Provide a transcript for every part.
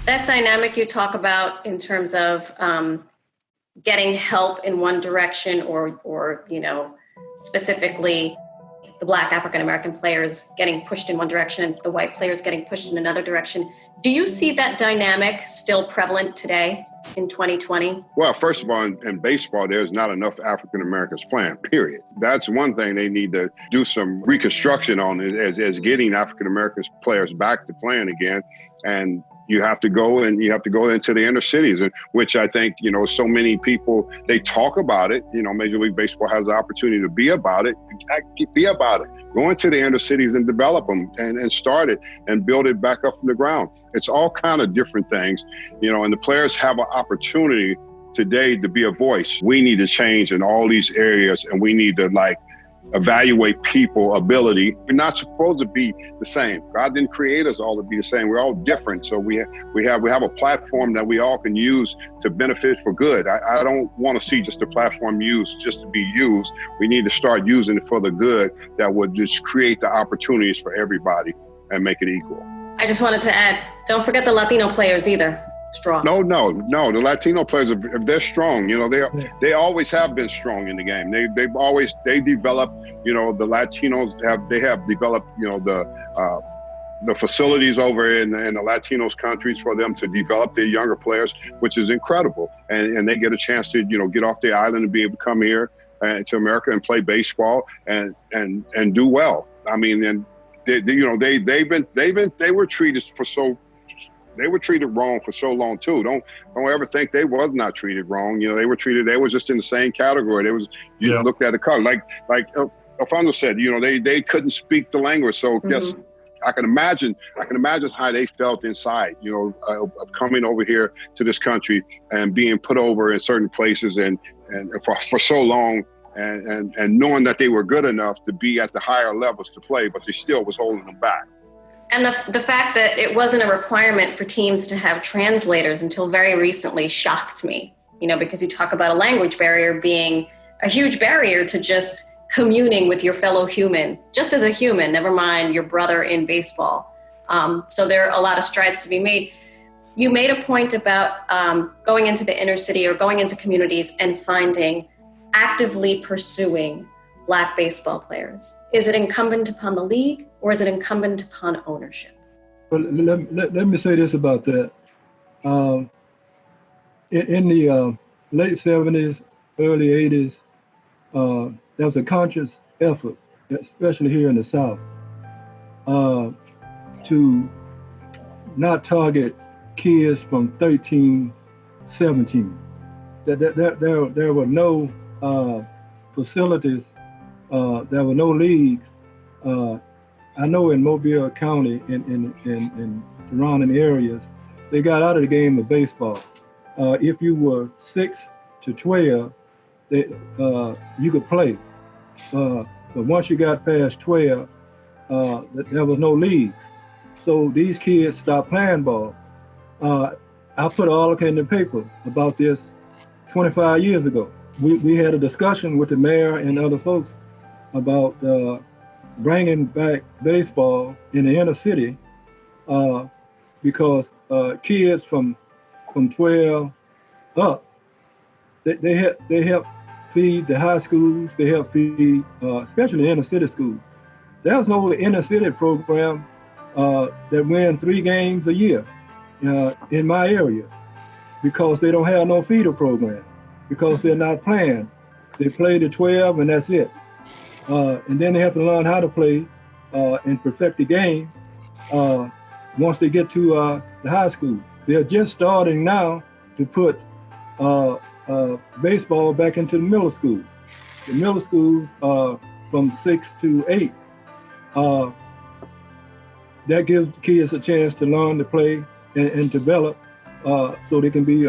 That dynamic you talk about in terms of getting help in one direction or specifically the Black African-American players getting pushed in one direction and the white players getting pushed in another direction. Do you see that dynamic still prevalent today in 2020? Well, first of all, in baseball, there's not enough African-Americans playing, period. That's one thing they need to do some reconstruction on is getting African-American players back to playing again. And you have to go into the inner cities, which I think, so many people, they talk about it. Major League Baseball has the opportunity to be about it. Be about it. Go into the inner cities and develop them and start it and build it back up from the ground. It's all kind of different things, and the players have an opportunity today to be a voice. We need to change in all these areas, and we need to evaluate people's ability. We're not supposed to be the same. God didn't create us all to be the same. We're all different. So we have a platform that we all can use to benefit for good. I don't want to see just a platform used just to be used. We need to start using it for the good that would just create the opportunities for everybody and make it equal. I just wanted to add, don't forget the Latino players either. Strong. No. The Latino players, they're strong. They always have been strong in the game. They developed. The Latinos have developed. The facilities over in the Latinos countries for them to develop their younger players, which is incredible. And they get a chance to get off the island and be able to come here to America and play baseball and do well. I mean, and they were treated They were treated wrong for so long too. Don't ever think they was not treated wrong. They were just in the same category. They was looked at the color. Like Alfonso said, they couldn't speak the language. So yes, I can imagine how they felt inside, of coming over here to this country and being put over in certain places and for so long and knowing that they were good enough to be at the higher levels to play, but they still was holding them back. And the fact that it wasn't a requirement for teams to have translators until very recently shocked me, because you talk about a language barrier being a huge barrier to just communing with your fellow human, just as a human, never mind your brother in baseball. So there are a lot of strides to be made. You made a point about going into the inner city or going into communities and actively pursuing Black baseball players. Is it incumbent upon the league or is it incumbent upon ownership? Well, let me say this about that. In the late 70s, early 80s, there was a conscious effort, especially here in the South, to not target kids from 13, 17. There were no facilities. There were no leagues. I know in Mobile County, in surrounding areas, they got out of the game of baseball. If you were 6 to 12, you could play. But once you got past 12, there was no leagues. So these kids stopped playing ball. I put an article in the paper about this 25 years ago. We had a discussion with the mayor and other folks about bringing back baseball in the inner city because kids from 12 up, they help feed the high schools, they help feed especially the inner city schools. There's no inner city program that wins 3 games a year in my area because they don't have no feeder program, because they're not playing. They play the 12 and that's it. And then they have to learn how to play and perfect the game once they get to the high school. They're just starting now to put baseball back into the middle school. The middle schools from 6 to 8. That gives the kids a chance to learn to play and develop so they can be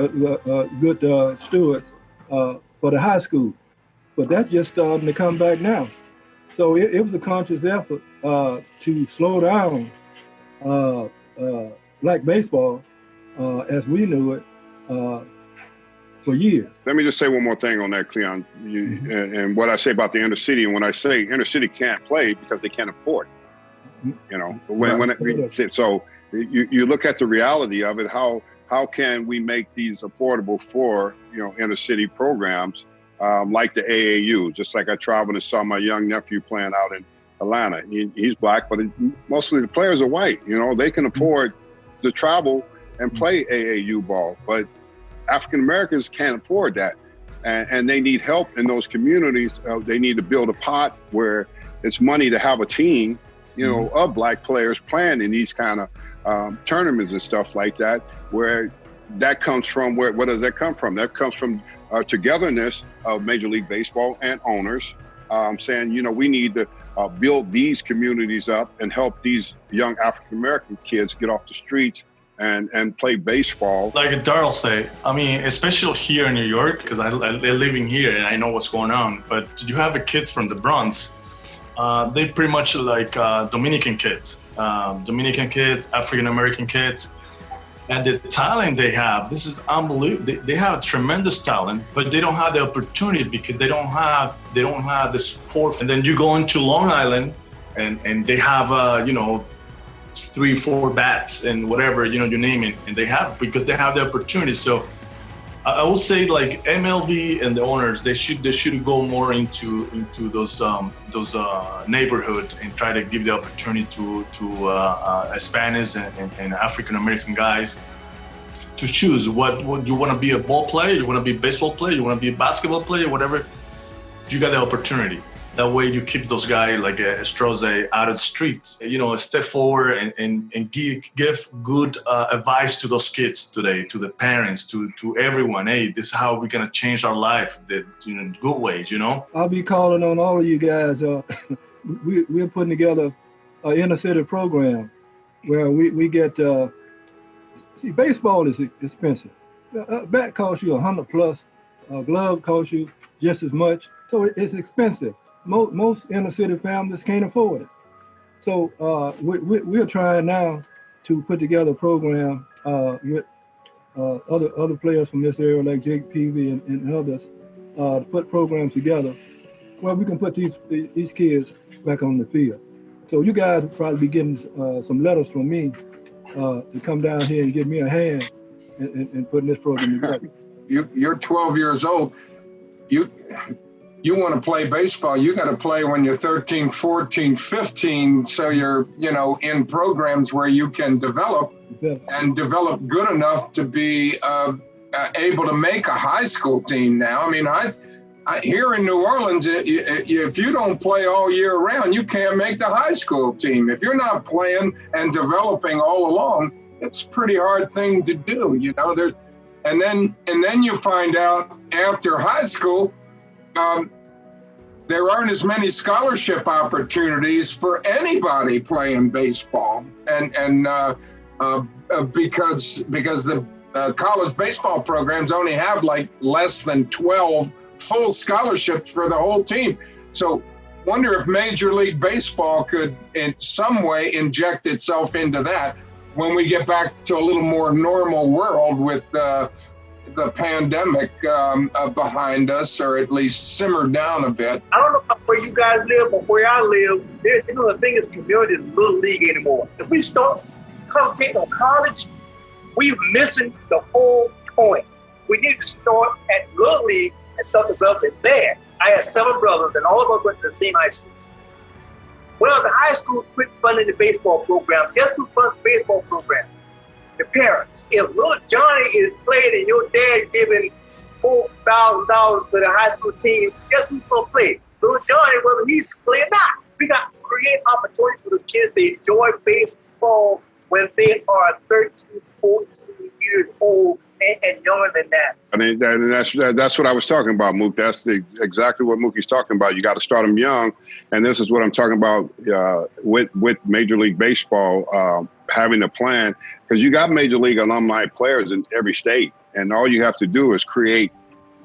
good stewards for the high school. But that's just starting to come back now. So it was a conscious effort to slow down black baseball as we knew it for years. Let me just say one more thing on that, Cleon, and what I say about the inner city. And when I say inner city can't play because they can't afford it. So you look at the reality of it. How can we make these affordable for, inner city programs like the AAU? Just like I traveled and saw my young nephew playing out in Atlanta. He's black, but mostly the players are white. They can afford to travel and play AAU ball, but African Americans can't afford that. And they need help in those communities. They need to build a pot where it's money to have a team, of black players playing in these kind of tournaments and stuff like that, where that comes from. Where does that come from? That comes from togetherness of Major League Baseball and owners saying, we need to build these communities up and help these young African-American kids get off the streets and play baseball. Like Darryl said, especially here in New York, because I live in here and I know what's going on, but you have the kids from the Bronx, they pretty much like Dominican kids, African-American kids, and the talent they have, this is unbelievable. They have tremendous talent, but they don't have the opportunity because they don't have the support. And then you go into Long Island and they have 3-4 bats and whatever, you name it, and they have, because they have the opportunity. So I would say like MLB and the owners, they should go more into those neighborhoods and try to give the opportunity to Hispanics and African American guys to choose what you want to be, a ball player, you want to be a baseball player, you want to be a basketball player, whatever. You got the opportunity. That way you keep those guys like Stroze out of the streets. Step forward and give good advice to those kids today, to the parents, to everyone. Hey, this is how we're going to change our life, in good ways, I'll be calling on all of you guys. We're putting together an inner city program where we get, baseball is expensive. A bat costs you $100 plus, a glove costs you just as much. So it's expensive. Most inner city families can't afford it. So we're trying now to put together a program with other players from this area like Jake Peavy and others to put programs together where we can put these kids back on the field. So you guys will probably be getting some letters from me to come down here and give me a hand in putting this program together. You're 12 years old. You want to play baseball, you got to play when you're 13, 14, 15. So you're, in programs where you can develop and develop good enough to be able to make a high school team now. Here in New Orleans, if you don't play all year round, you can't make the high school team. If you're not playing and developing all along, it's a pretty hard thing to do. And then you find out after high school, there aren't as many scholarship opportunities for anybody playing baseball, and because the college baseball programs only have like less than 12 full scholarships for the whole team. So, wonder if Major League Baseball could, in some way, inject itself into that when we get back to a little more normal world with the pandemic behind us, or at least simmered down a bit. I don't know where you guys live, but where I live, the thing is community is little league anymore. If we start concentrating on college, we're missing the whole point. We need to start at little league and start developing there. I have 7 brothers, and all of us went to the same high school. Well, the high school quit funding the baseball program. Guess who funds the baseball program? The parents. If little Johnny is playing and your dad giving $4,000 for the high school team, guess who's gonna play? Little Johnny, whether he's playing or not. We got to create opportunities for those kids to enjoy baseball when they are 13, 14 years old and younger than that. That's what I was talking about, Mook. That's exactly what Mookie's talking about. You got to start them young, and this is what I'm talking about with Major League Baseball having a plan. Because you got Major League alumni players in every state, and all you have to do is create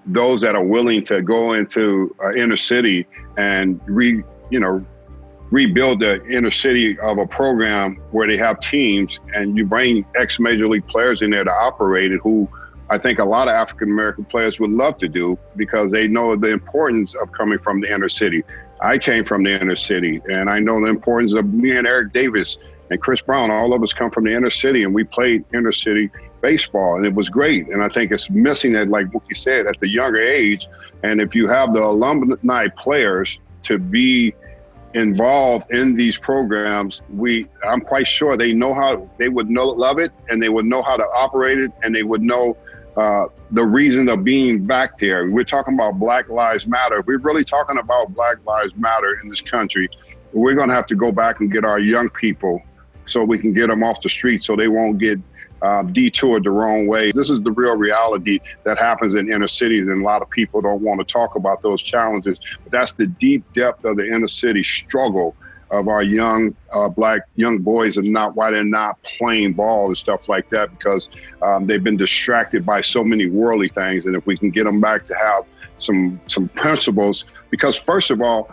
those that are willing to go into inner city and rebuild the inner city of a program where they have teams, and you bring ex-Major League players in there to operate it, who I think a lot of African-American players would love to do because they know the importance of coming from the inner city. I came from the inner city, and I know the importance of me and Eric Davis and Chris Brown, all of us come from the inner city, and we played inner city baseball, and it was great. And I think it's missing it, like Mookie said, at the younger age. And if you have the alumni players to be involved in these programs, I'm quite sure they would love it, and they would know how to operate it, and they would know the reason of being back there. We're talking about Black Lives Matter. If we're really talking about Black Lives Matter in this country, we're going to have to go back and get our young people so we can get them off the street so they won't get detoured the wrong way. This is the real reality that happens in inner cities, and a lot of people don't want to talk about those challenges. But that's the deep depth of the inner city struggle of our young black young boys, and why they're not playing ball and stuff like that, because they've been distracted by so many worldly things. And if we can get them back to have some principles, because first of all,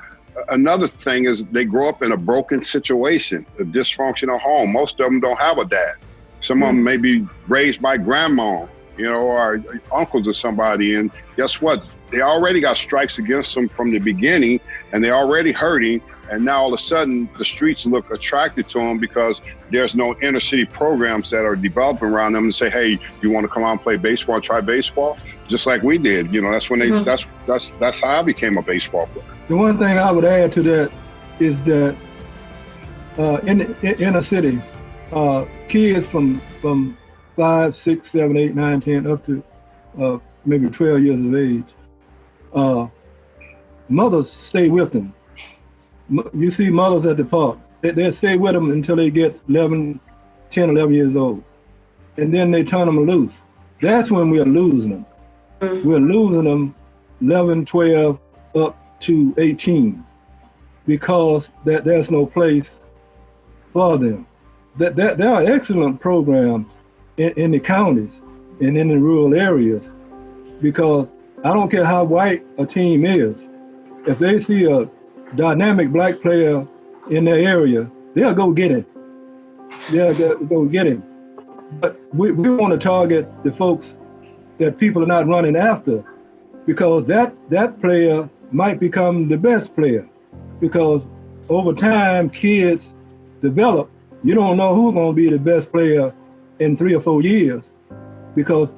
another thing is they grow up in a broken situation, a dysfunctional home. Most of them don't have a dad. Some of them may be raised by grandma, or uncles or somebody. And guess what? They already got strikes against them from the beginning, and they're already hurting. And now all of a sudden, the streets look attracted to them because there's no inner city programs that are developing around them and say, hey, you want to come out and play baseball, try baseball? Just like we did. That's when that's how I became a baseball player. The one thing I would add to that is that in the inner city, kids from 5, 6, 7, 8, 9, 10, up to maybe 12 years of age, mothers stay with them. You see mothers at the park. They'll stay with them until they get 10, 11 years old. And then they turn them loose. That's when we're losing them. We're losing them 11, 12, up to 18, because there's no place for them. There are excellent programs in the counties and in the rural areas, because I don't care how white a team is, if they see a dynamic black player in their area, they'll go get him. But we want to target the folks that people are not running after, because that player might become the best player, because over time kids develop. You don't know who's going to be the best player in 3 or 4 years, because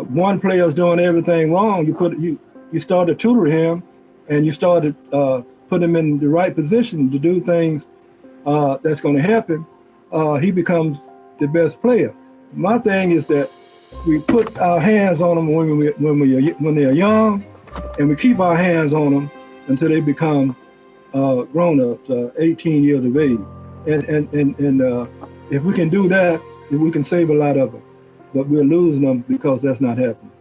one player's doing everything wrong. You start to tutor him, and you start to put him in the right position to do things that's going to help him. He becomes the best player. My thing is that we put our hands on them when they're young, and we keep our hands on them until they become grown-ups, 18 years of age. And if we can do that, then we can save a lot of them. But we're losing them because that's not happening.